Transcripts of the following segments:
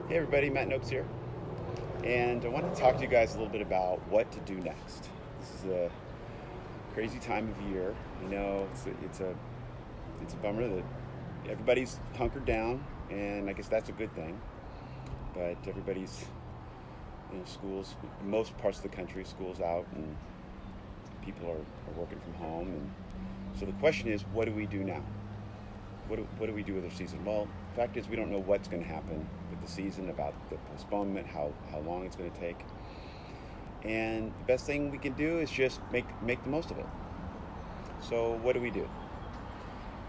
Hey everybody, Matt Nokes here, and I wanted to talk to you guys a little bit about what to do next. This is a crazy time of year. I know it's a bummer that everybody's hunkered down, and I guess that's a good thing. But everybody's, schools, in most parts of the country, schools out, and people are working from home. And so the question is, what do we do now? What do we do with our season? Well, the fact is we don't know what's going to happen with the season, about the postponement, how long it's going to take. And the best thing we can do is just make the most of it. So what do we do?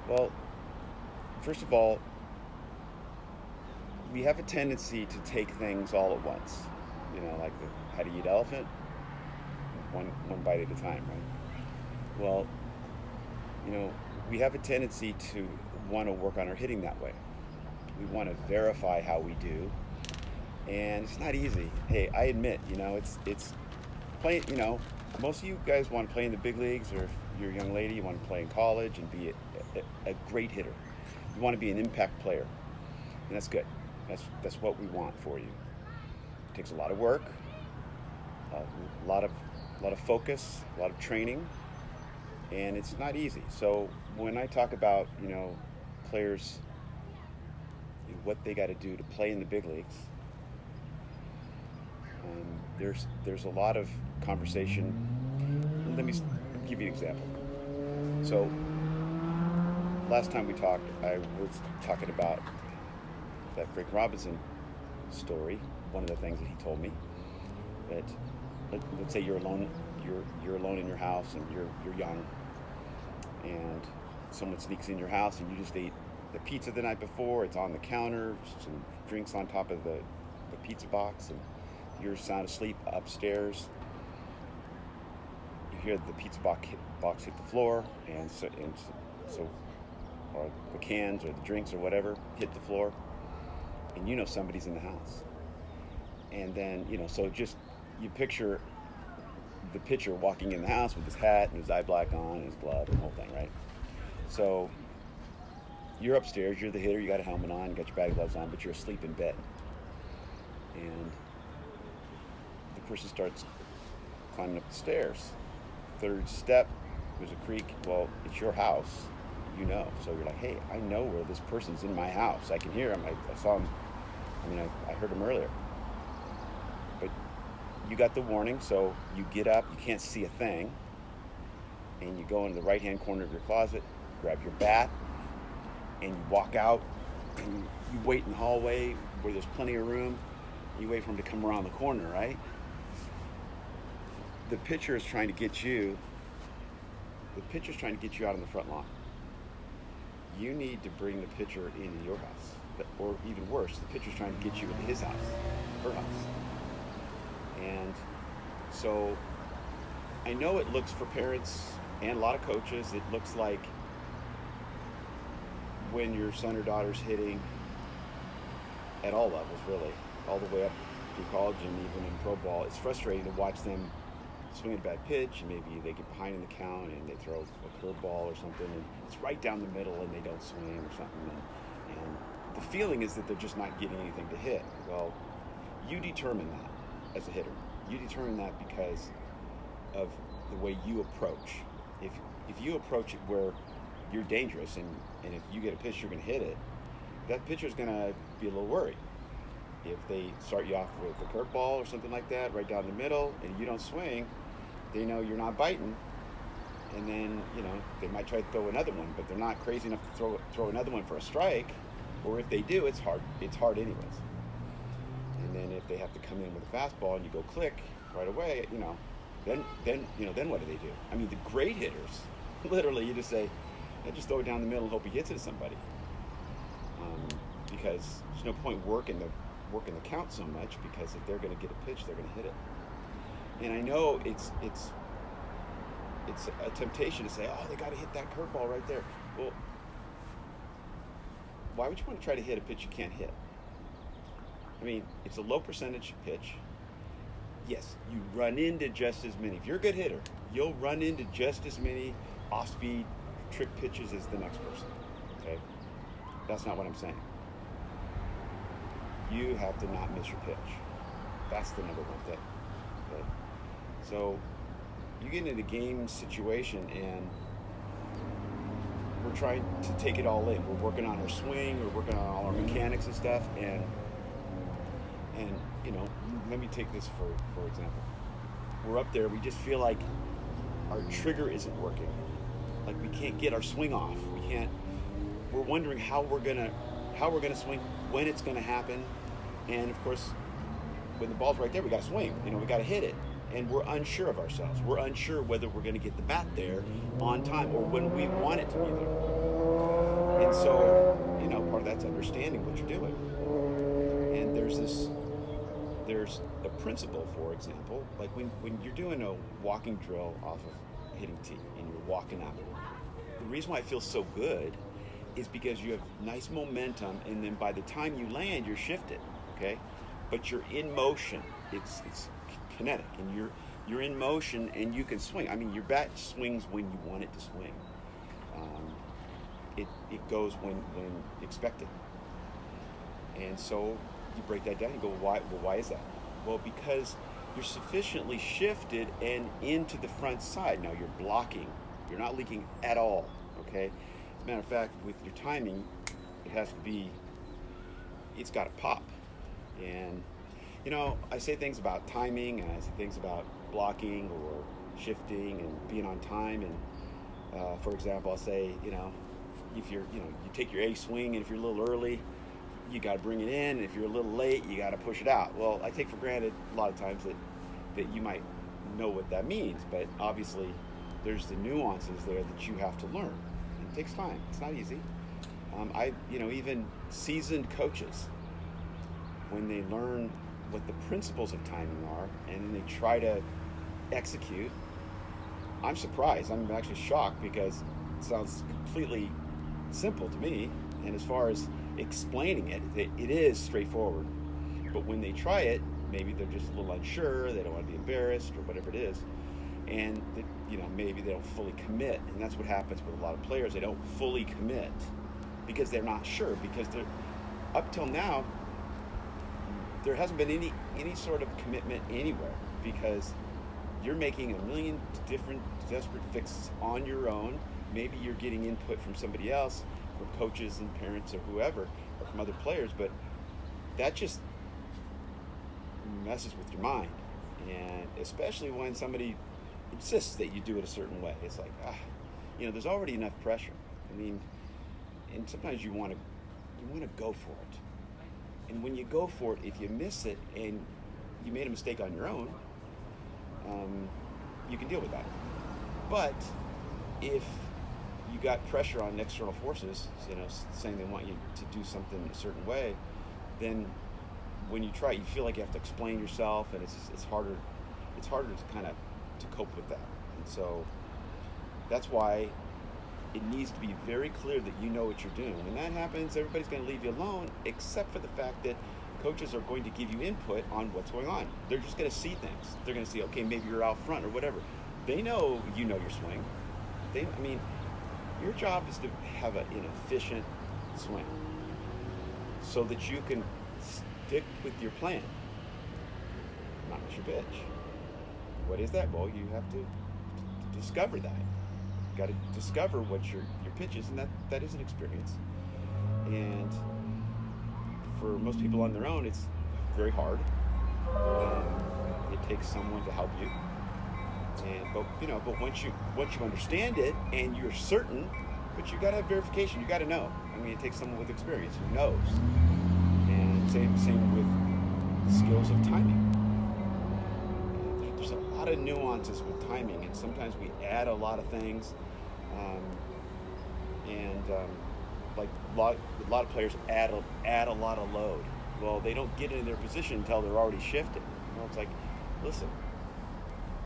Well, first of all, we have a tendency to take things all at once. Like the how to eat elephant, one bite at a time, right? Well, we have a tendency to want to work on our hitting that way. We want to verify how we do, and it's not easy. Hey, I admit, it's playing. Most of you guys want to play in the big leagues, or if you're a young lady, you want to play in college and be a great hitter. You want to be an impact player, and that's good. That's what we want for you. It takes a lot of work, a lot of focus, a lot of training, and it's not easy. So when I talk about players, what they got to do to play in the big leagues, there's a lot of conversation. Let me give you an example. So last time we talked, I was talking about that Frank Robinson story. One of the things that he told me, that let's say you're alone, you're alone in your house, and you're young, and someone sneaks in your house, and you just ate the pizza the night before. It's on the counter, some drinks on top of the pizza box, and you're sound asleep upstairs. You hear the pizza box hit the floor, and so or the cans or the drinks or whatever hit the floor, and somebody's in the house. And then so just you picture the pitcher walking in the house with his hat and his eye black on and his glove and the whole thing, right? So you're upstairs, you're the hitter, you got a helmet on, you got your batting gloves on, but you're asleep in bed. And the person starts climbing up the stairs. Third step, there's a creak. Well, it's your house, So you're like, hey, I know where this person's in my house. I can hear him. I saw him. I heard him earlier. But you got the warning, so you get up. You can't see a thing. And you go into the right-hand corner of your closet, grab your bat, and you walk out, and you wait in the hallway where there's plenty of room. You wait for him to come around the corner, right? The pitcher's trying to get you out on the front lawn. You need to bring the pitcher into your house. Or even worse, the pitcher's trying to get you into his house, her house. And so I know it looks, for parents and a lot of coaches, it looks like when your son or daughter's hitting at all levels, really, all the way up through college and even in pro ball, it's frustrating to watch them swing a bad pitch, and maybe they get behind in the count and they throw a curveball or something, and it's right down the middle and they don't swing or something. And the feeling is that they're just not getting anything to hit. Well, you determine that as a hitter. You determine that because of the way you approach. If you approach it where you're dangerous, and if you get a pitch, you're going to hit it, that pitcher's going to be a little worried. If they start you off with a curveball or something like that, right down the middle, and you don't swing, they know you're not biting, and then they might try to throw another one, but they're not crazy enough to throw another one for a strike. Or if they do, it's hard anyways. And then if they have to come in with a fastball and you go click right away, then what do they do? I mean, the great hitters, literally, you just say, just throw it down the middle and hope he hits it to somebody. Because there's no point working the count so much, because if they're going to get a pitch, they're going to hit it. And I know it's a temptation to say, oh, they got to hit that curveball right there. Well, why would you want to try to hit a pitch you can't hit? I mean, it's a low percentage pitch. Yes, you run into just as many. If you're a good hitter, you'll run into just as many off-speed trick pitches as the next person. Okay? That's not what I'm saying. You have to not miss your pitch. That's the number one thing. Okay? So you get into the game situation and we're trying to take it all in. We're working on our swing, we're working on all our mechanics and stuff, and you know, let me take this for example. We're up there, we just feel like our trigger isn't working. Like we can't get our swing off. We're wondering how we're gonna swing, when it's gonna happen, and of course, when the ball's right there, we gotta swing. You know, we gotta hit it. And we're unsure of ourselves. We're unsure whether we're going to get the bat there on time or when we want it to be there. And so, you know, part of that's understanding what you're doing. And there's a principle, for example, like when you're doing a walking drill off of hitting tee and you're walking out. The reason why it feels so good is because you have nice momentum, and then by the time you land, you're shifted, okay? But you're in motion. It's kinetic, and you're in motion, and you can swing. I mean, your bat swings when you want it to swing. It goes when expected. And so you break that down and go, why is that? Well, because you're sufficiently shifted and into the front side. Now you're blocking. You're not leaking at all, okay? As a matter of fact, with your timing, it's got to pop. And you know, I say things about timing, and I say things about blocking or shifting and being on time. And for example, I'll say, you know, if you take your A swing, and if you're a little early, you got to bring it in. And if you're a little late, you got to push it out. Well, I take for granted a lot of times that you might know what that means, but obviously there's the nuances there that you have to learn. And it takes time. It's not easy. Even seasoned coaches, when they learn what the principles of timing are, and then they try to execute, I'm surprised. I'm actually shocked because it sounds completely simple to me. And as far as explaining it is straightforward. But when they try it, maybe they're just a little unsure. They don't want to be embarrassed or whatever it is, and maybe they don't fully commit. And that's what happens with a lot of players. They don't fully commit because they're not sure. Because they're up till now, there hasn't been any sort of commitment anywhere, because you're making a million different desperate fixes on your own. Maybe you're getting input from somebody else, from coaches and parents or whoever, or from other players, but that just messes with your mind. And especially when somebody insists that you do it a certain way. It's like, there's already enough pressure. I mean, and sometimes you want to go for it. And when you go for it, if you miss it and you made a mistake on your own, you can deal with that. But if you got pressure on external forces, saying they want you to do something a certain way, then when you try, you feel like you have to explain yourself, and it's harder to kind of to cope with that. And so that's why it needs to be very clear that you know what you're doing. When that happens, everybody's going to leave you alone, except for the fact that coaches are going to give you input on what's going on. They're just going to see things. They're going to see, okay, maybe you're out front or whatever. They know you know your swing. Your job is to have an efficient swing so that you can stick with your plan, not miss your pitch. What is that? Well, you have to discover that. You got to discover what your pitch is, and that is an experience. And for most people on their own, it's very hard. It takes someone to help you. But once you understand it and you're certain, but you got to have verification. You got to know. I mean, it takes someone with experience who knows. And same with skills of timing. There's a lot of nuances with timing, and sometimes we add a lot of things. Like a lot of players add a lot of load. Well, they don't get into their position until they're already shifted. It's like, listen,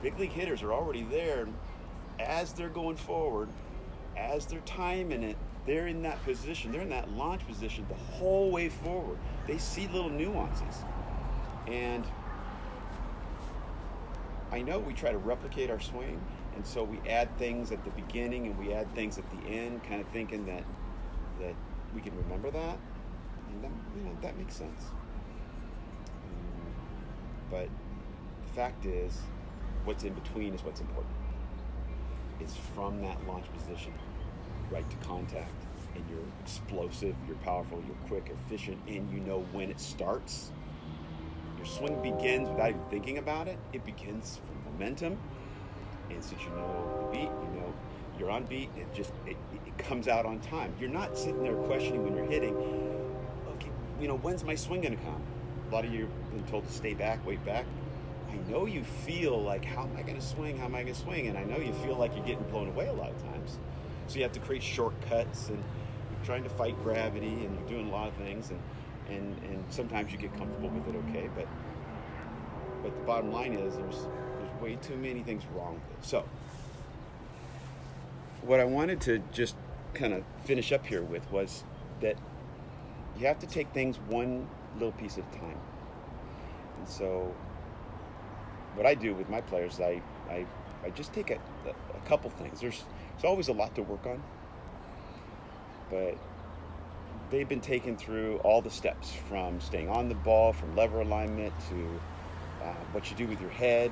big league hitters are already there. As they're going forward, as they're timing it, they're in that position. They're in that launch position the whole way forward. They see little nuances. And I know we try to replicate our swing, and so we add things at the beginning and we add things at the end, kind of thinking that we can remember that. And that makes sense. But the fact is, what's in between is what's important. It's from that launch position right to contact, and you're explosive, you're powerful, you're quick, efficient, and you know when it starts. Your swing begins without even thinking about it. It begins from momentum, and since you know the beat, you know you're on beat, and it comes out on time. You're not sitting there questioning when you're hitting, okay, when's my swing gonna come? A lot of you have been told to stay back, wait back. I know you feel like, how am I gonna swing? How am I gonna swing? And I know you feel like you're getting blown away a lot of times. So you have to create shortcuts, and you're trying to fight gravity, and you're doing a lot of things, and sometimes you get comfortable with it, okay, but the bottom line is there's way too many things wrong with it. So what I wanted to just kind of finish up here with was that you have to take things one little piece at a time. And so what I do with my players, I just take a couple things. There's always a lot to work on, but they've been taken through all the steps, from staying on the ball, from lever alignment, to what you do with your head.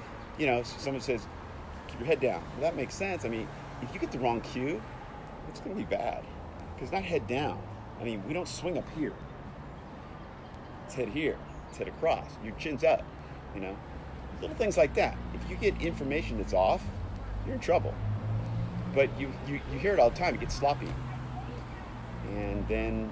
Someone says, keep your head down. Well, that makes sense. I mean, if you get the wrong cue, it's going to be bad, because it's not head down. I mean, we don't swing up here. It's head here. It's head across. Your chin's up, Little things like that. If you get information that's off, you're in trouble. But you hear it all the time. It gets sloppy. And then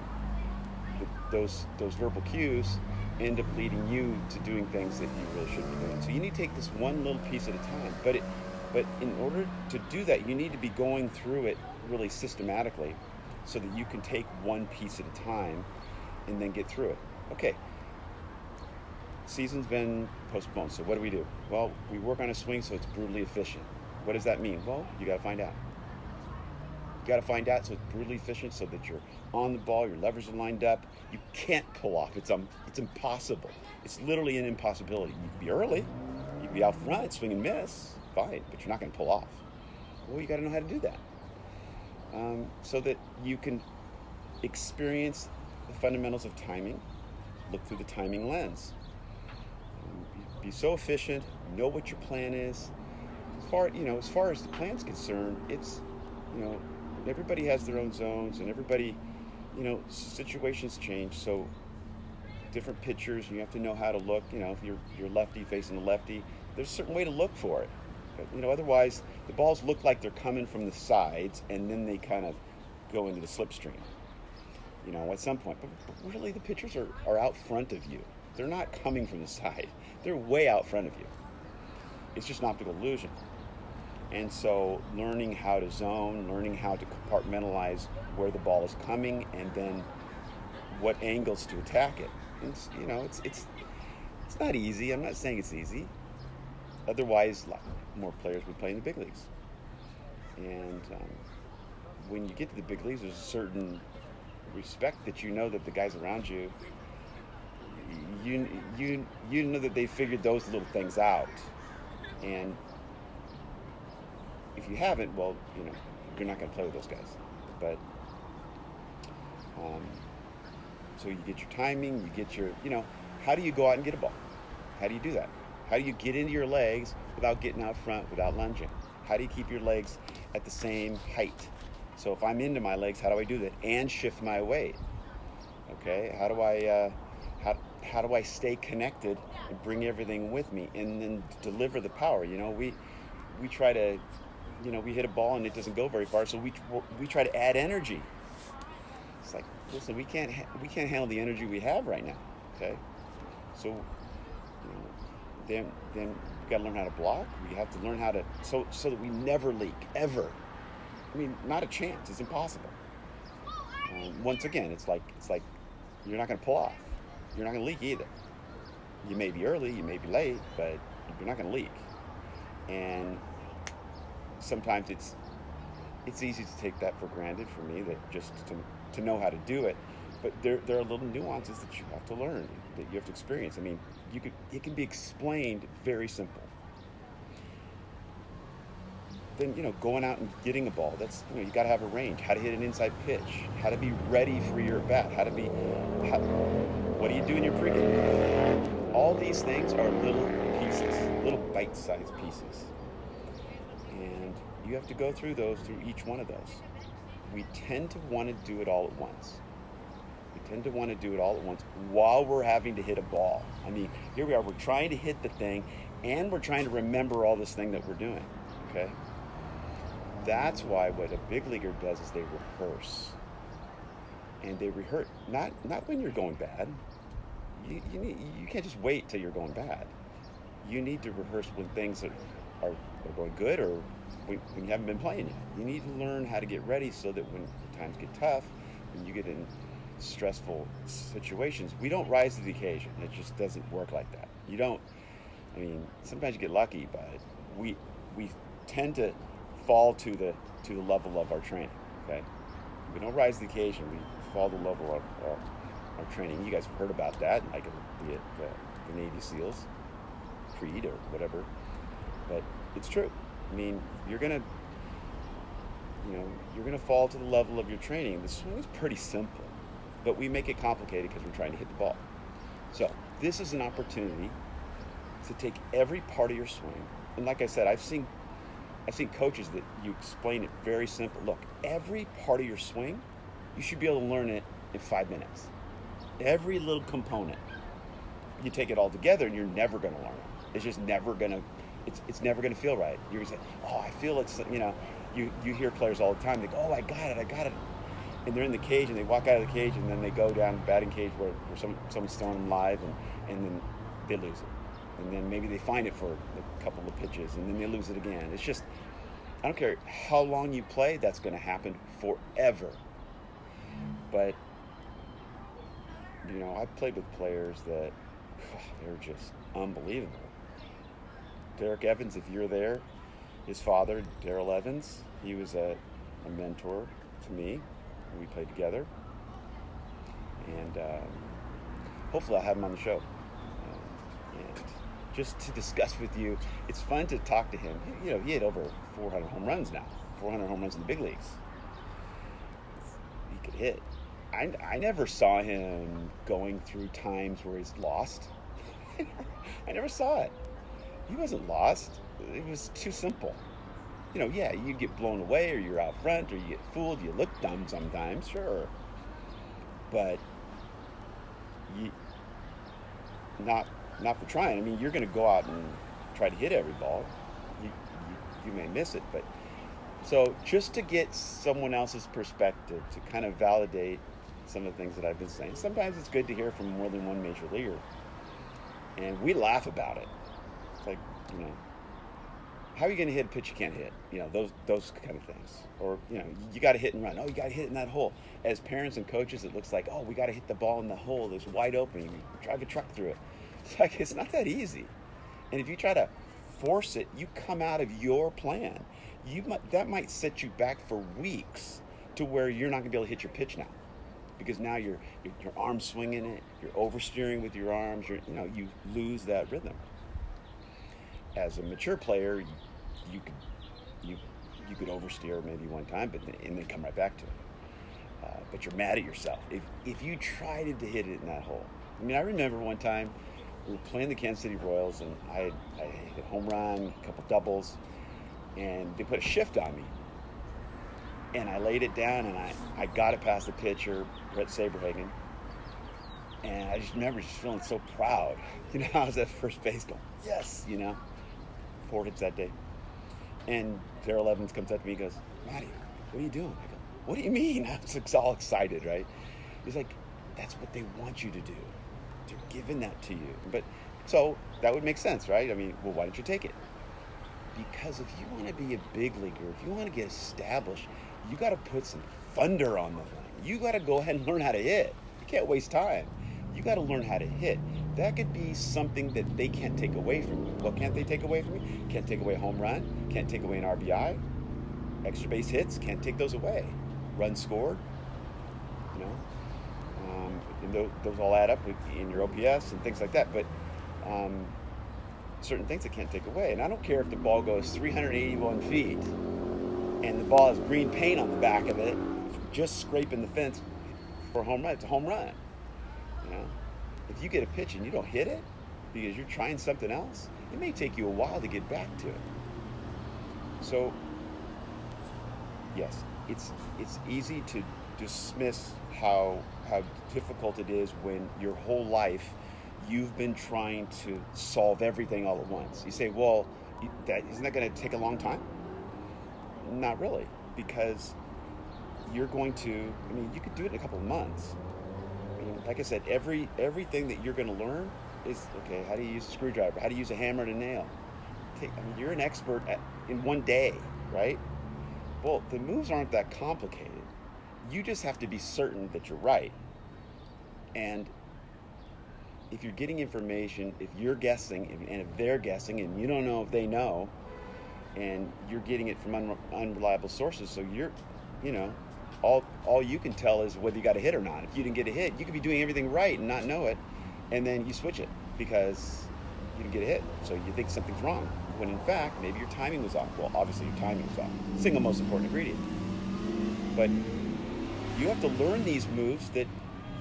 those verbal cues end up leading you to doing things that you really shouldn't be doing. So you need to take this one little piece at a time. But in order to do that, you need to be going through it really systematically, so that you can take one piece at a time and then get through it. Okay, season's been postponed, so what do? Well, we work on a swing so it's brutally efficient. What does that mean? Well, you got to find out. You got to find out so it's brutally efficient, so that you're on the ball, your levers are lined up. You can't pull off. It's impossible. It's literally an impossibility. You can be early, you can be out front, swing and miss, fine, but you're not going to pull off. Well, you got to know how to do that, so that you can experience the fundamentals of timing. Look through the timing lens. Be so efficient. Know what your plan is. As far as the plan's concerned, it's everybody has their own zones, and everybody, situations change. So different pitchers, you have to know how to look. If you're lefty facing a lefty, there's a certain way to look for it. But, otherwise the balls look like they're coming from the sides, and then they kind of go into the slipstream. At some point. But really, the pitchers are out front of you. They're not coming from the side. They're way out front of you. It's just an optical illusion. And so learning how to zone, learning how to compartmentalize where the ball is coming, and then what angles to attack it. It's not easy. I'm not saying it's easy. Otherwise, a lot more players would play in the big leagues. And when you get to the big leagues, there's a certain respect that that the guys around you, you know that they figured those little things out. And if you haven't, well, you're not going to play with those guys. But so you get your timing, you get your, how do you go out and get a ball? How do you do that? How do you get into your legs without getting out front, without lunging? How do you keep your legs at the same height? So if I'm into my legs, how do I do that and shift my weight? Okay, how do I stay connected and bring everything with me, and then deliver the power? We try to, we hit a ball and it doesn't go very far, so we try to add energy. It's like, listen, we can't handle the energy we have right now. Okay, so then we got to learn how to block. We have to learn how to so that we never leak ever. I mean, not a chance. It's impossible. Once again, it's like you're not going to pull off. You're not going to leak either. You may be early, you may be late, but you're not going to leak. And sometimes it's easy to take that for granted for me, that just to know how to do it. But there are little nuances that you have to learn, that you have to experience. I mean, it can be explained very simple. Then, going out and getting a ball, that's, you got to have a range, how to hit an inside pitch, how to be ready for your bat, what do you do in your pregame? All these things are little pieces, little bite-sized pieces. And you have to go through each one of those. We tend to want to do it all at once. We tend to want to do it all at once while we're having to hit a ball. I mean, here we are, we're trying to hit the thing, and we're trying to remember all this thing that we're doing, okay? That's why what a big leaguer does is they rehearse. And they rehearse, not when you're going bad. You can't just wait till you're going bad. You need to rehearse when things are going good, or when you haven't been playing yet. You need to learn how to get ready so that when times get tough, when you get in stressful situations, we don't rise to the occasion. It just doesn't work like that. You don't, I mean, sometimes you get lucky, but we tend to fall to the level of our training, okay? We don't rise to the occasion, we fall to the level of our training. You guys have heard about that, like the Navy SEALs, Creed or whatever, but it's true. I mean, you're gonna fall to the level of your training. The swing is pretty simple, but we make it complicated because we're trying to hit the ball. So this is an opportunity to take every part of your swing, and like I said, I've seen coaches that you explain it very simple. Look, every part of your swing, you should be able to learn it in 5 minutes. Every little component. You take it all together and you're never going to learn it. It's just never going to, it's never going to feel right. You're going to say, oh, I feel it's, you hear players all the time, they go, oh, I got it. And they're in the cage and they walk out of the cage and then they go down the batting cage where someone's throwing them live and then they lose it. And then maybe they find it for a couple of pitches and then they lose it again. It's just, I don't care how long you play, that's going to happen forever. But, I've played with players that, they're just unbelievable. Derek Evans, if you're there, his father, Darrell Evans, he was a mentor to me. We played together. And hopefully I'll have him on the show. And just to discuss with you, it's fun to talk to him. He had over 400 home runs now, 400 home runs in the big leagues. He could hit. I never saw him going through times where he's lost. I never saw it. He wasn't lost. It was too simple. You get blown away, or you're out front, or you get fooled. You look dumb sometimes, sure. But not for trying. I mean, you're going to go out and try to hit every ball. You may miss it, but so just to get someone else's perspective to kind of validate some of the things that I've been saying. Sometimes it's good to hear from more than one major leaguer, and we laugh about it. It's like, how are you going to hit a pitch you can't hit? Those kind of things. Or, you got to hit and run. Oh, you got to hit it in that hole. As parents and coaches, it looks like, oh, we got to hit the ball in the hole that's wide open. You drive a truck through it. It's like, it's not that easy. And if you try to force it, you come out of your plan. That might set you back for weeks to where you're not going to be able to hit your pitch now. Because now your arm's swinging it, you're oversteering with your arms, you lose that rhythm. As a mature player, you could oversteer maybe one time, and then come right back to it. But you're mad at yourself if you tried to hit it in that hole. I mean, I remember one time we were playing the Kansas City Royals, and I hit a home run, a couple doubles, and they put a shift on me. And I laid it down, and I got it past the pitcher, Brett Saberhagen. And I just remember just feeling so proud. I was at first base going, yes, 4 hits that day. And Darrell Evans comes up to me and goes, Matty, what are you doing? I go, what do you mean? I was all excited, right? He's like, that's what they want you to do. They're giving that to you. But so that would make sense, right? I mean, well, why don't you take it? Because if you want to be a big leaguer, if you want to get established, you got to put some thunder on the thing. You got to go ahead and learn how to hit. You can't waste time. You got to learn how to hit. That could be something that they can't take away from you. What can't they take away from you? Can't take away a home run. Can't take away an RBI. Extra base hits. Can't take those away. Runs scored. And those all add up in your OPS and things like that. But certain things they can't take away. And I don't care if the ball goes 381 feet and the ball has green paint on the back of it, just scraping the fence for a home run. It's a home run. If you get a pitch and you don't hit it, because you're trying something else, it may take you a while to get back to it. So, yes, it's easy to dismiss how difficult it is when your whole life you've been trying to solve everything all at once. You say, well, isn't that going to take a long time? Not really, because you're going to, I mean, you could do it in a couple of months. I mean, like I said, everything that you're going to learn is, okay, how do you use a screwdriver? How do you use a hammer and a nail? I mean, you're an expert in one day, right? Well, the moves aren't that complicated. You just have to be certain that you're right. And if you're getting information, if you're guessing, and if they're guessing, and you don't know if they know, and you're getting it from unreliable sources, so you're, all you can tell is whether you got a hit or not. If you didn't get a hit, you could be doing everything right and not know it, and then you switch it because you didn't get a hit, so you think something's wrong, when in fact, maybe your timing was off. Well, obviously your timing was off. Single most important ingredient. But you have to learn these moves that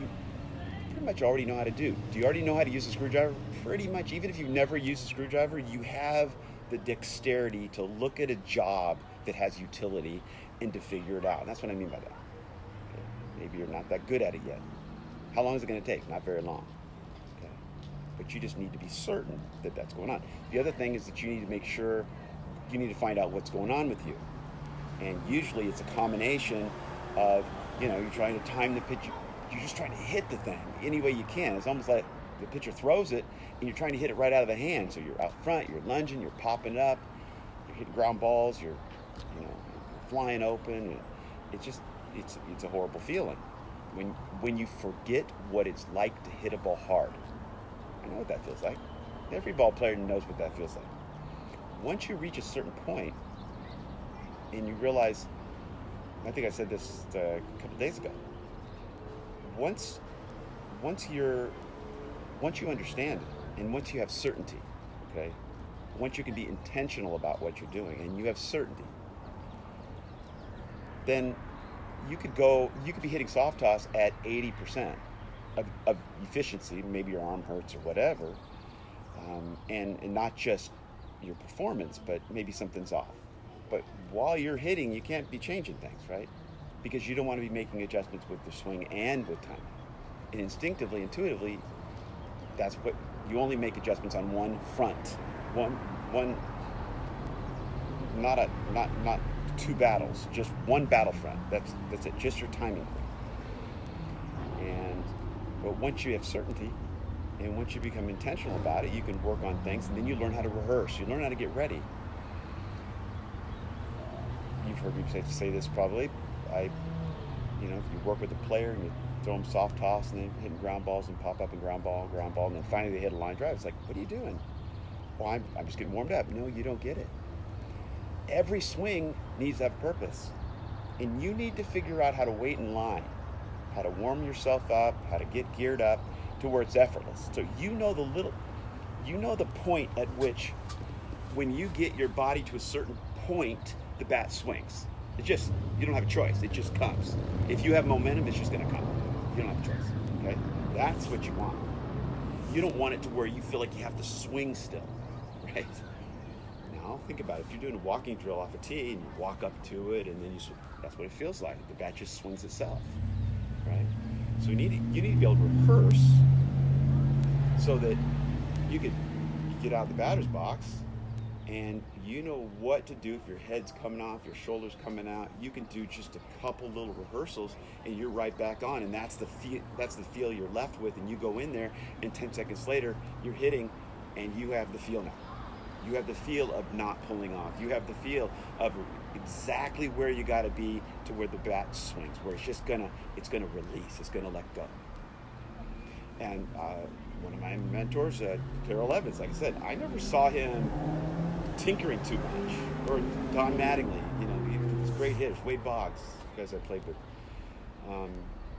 you pretty much already know how to do. Do you already know how to use a screwdriver? Pretty much. Even if you've never used a screwdriver, you have the dexterity to look at a job that has utility and to figure it out. And that's what I mean by that. Okay. Maybe you're not that good at it yet. How long is it going to take? Not very long. Okay. But you just need to be certain that that's going on. The other thing is that you need to make sure, you need to find out what's going on with you. And usually it's a combination of, you're trying to time the pitch. You're just trying to hit the thing any way you can. It's almost like the pitcher throws it and you're trying to hit it right out of the hand. So you're out front, you're lunging, you're popping it up, you're hitting ground balls, you're flying open. It's a horrible feeling when you forget what it's like to hit a ball hard. I know what that feels like. Every ball player knows what that feels like. Once you reach a certain point and you realize, I think I said this a couple days ago, once you understand it, and once you have certainty, okay, once you can be intentional about what you're doing and you have certainty, then you could be hitting soft toss at 80% of efficiency. Maybe your arm hurts or whatever, and not just your performance, but maybe something's off. But while you're hitting, you can't be changing things, right? Because you don't want to be making adjustments with the swing and with timing. And instinctively, intuitively, that's what you only make adjustments on one front, one, not two battles, just one battlefront. That's it, just your timing thing. But once you have certainty, and once you become intentional about it, you can work on things, and then you learn how to rehearse. You learn how to get ready. You've heard me say this probably. If you work with a player and you throw them soft toss and then hitting ground balls and pop up and ground ball, and then finally they hit a line drive. It's like, what are you doing? Well, I'm just getting warmed up. No, you don't get it. Every swing needs to have a purpose. And you need to figure out how to wait in line, how to warm yourself up, how to get geared up to where it's effortless. So you know the point at which, when you get your body to a certain point, the bat swings. You don't have a choice. It just comes. If you have momentum, it's just going to come. You don't have a choice. Okay? That's what you want. You don't want it to where you feel like you have to swing still, right? Now, think about it. If you're doing a walking drill off a tee and you walk up to it and then that's what it feels like. The bat just swings itself, right? So you need to be able to rehearse so that you could get out of the batter's box and you know what to do if your head's coming off, your shoulder's coming out. You can do just a couple little rehearsals and you're right back on, and that's the feel you're left with, and you go in there and 10 seconds later you're hitting and you have the feel now. You have the feel of not pulling off. You have the feel of exactly where you got to be to where the bat swings, where it's gonna release, it's gonna let go. And one of my mentors, Carol Evans, like I said, I never saw him tinkering too much, or Don Mattingly, these great hitters, Wade Boggs, guys I played with.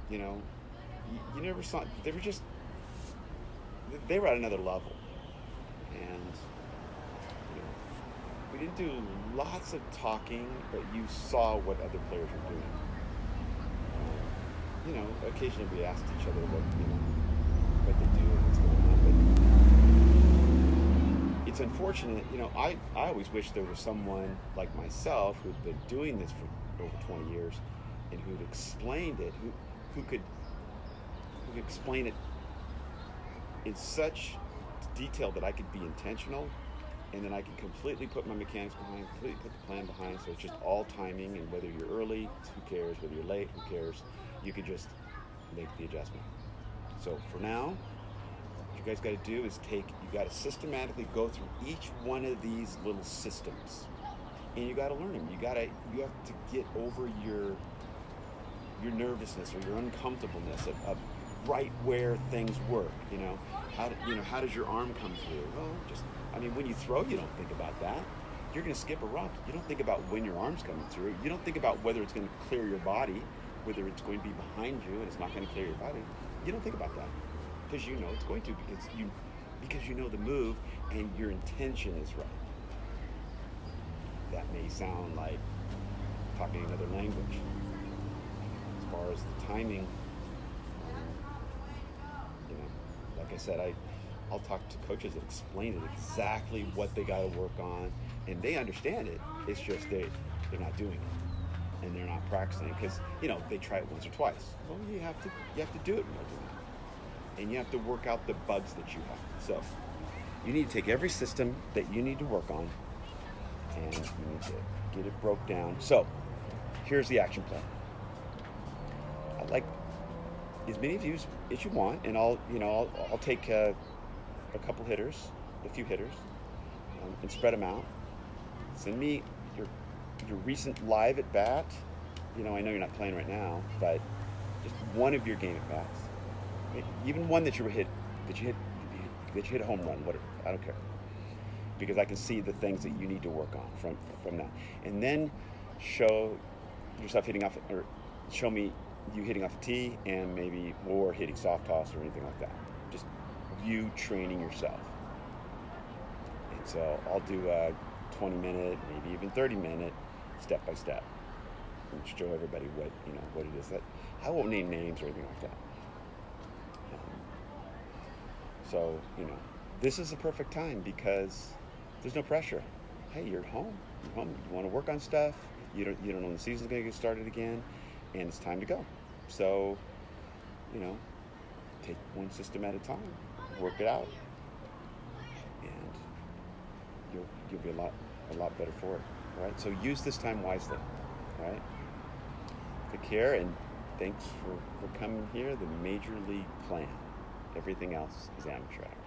You never saw. They were at another level, and we didn't do lots of talking, but you saw what other players were doing. Occasionally we asked each other what they do and what's going on, but unfortunate. I always wish there was someone like myself who'd been doing this for over 20 years and who'd explained it, who could explain it in such detail that I could be intentional, and then I could completely put my mechanics behind, completely put the plan behind, so it's just all timing, and whether you're early, who cares, whether you're late, who cares, you can just make the adjustment. So for now, what you guys got to do is you got to systematically go through each one of these little systems, and you got to learn them. You have to get over your nervousness or your uncomfortableness of right where things work. How does your arm come through? Well, when you throw, you don't think about that. You're going to skip a rock. You don't think about when your arm's coming through. You don't think about whether it's going to clear your body, whether it's going to be behind you and it's not going to clear your body. You don't think about that because you know it's going to, because you know the move and your intention is right. That may sound like talking another language. As far as the timing, like I said, I'll talk to coaches that explain it exactly what they got to work on, and they understand it. It's just they're not doing it, and they're not practicing because they try it once or twice. Well, you have to do it more than that, and you have to work out the bugs that you have. So you need to take every system that you need to work on, and you need to get it broke down. So here's the action plan. I'd like as many of you as you want, and I'll take a few hitters, and spread them out. Send me your recent live at bat. I know you're not playing right now, but just one of your game at bats, even one that you hit a home run. Whatever, I don't care, because I can see the things that you need to work on from that, and then show yourself show me you hitting off a tee and or hitting soft toss or anything like that. Just you training yourself. And so I'll do a 20-minute, maybe even 30-minute, step by step, and show everybody what it is. That I won't name names or anything like that. So this is the perfect time because there's no pressure. Hey, you're at home. You're home. You want to work on stuff. You don't know when the season's going to get started again. And it's time to go. So, take one system at a time, work it out, and you'll be a lot better for it. All right. So use this time wisely. All right. Take care, and thanks for coming here. The Major League Plan. Everything else is amateur hour.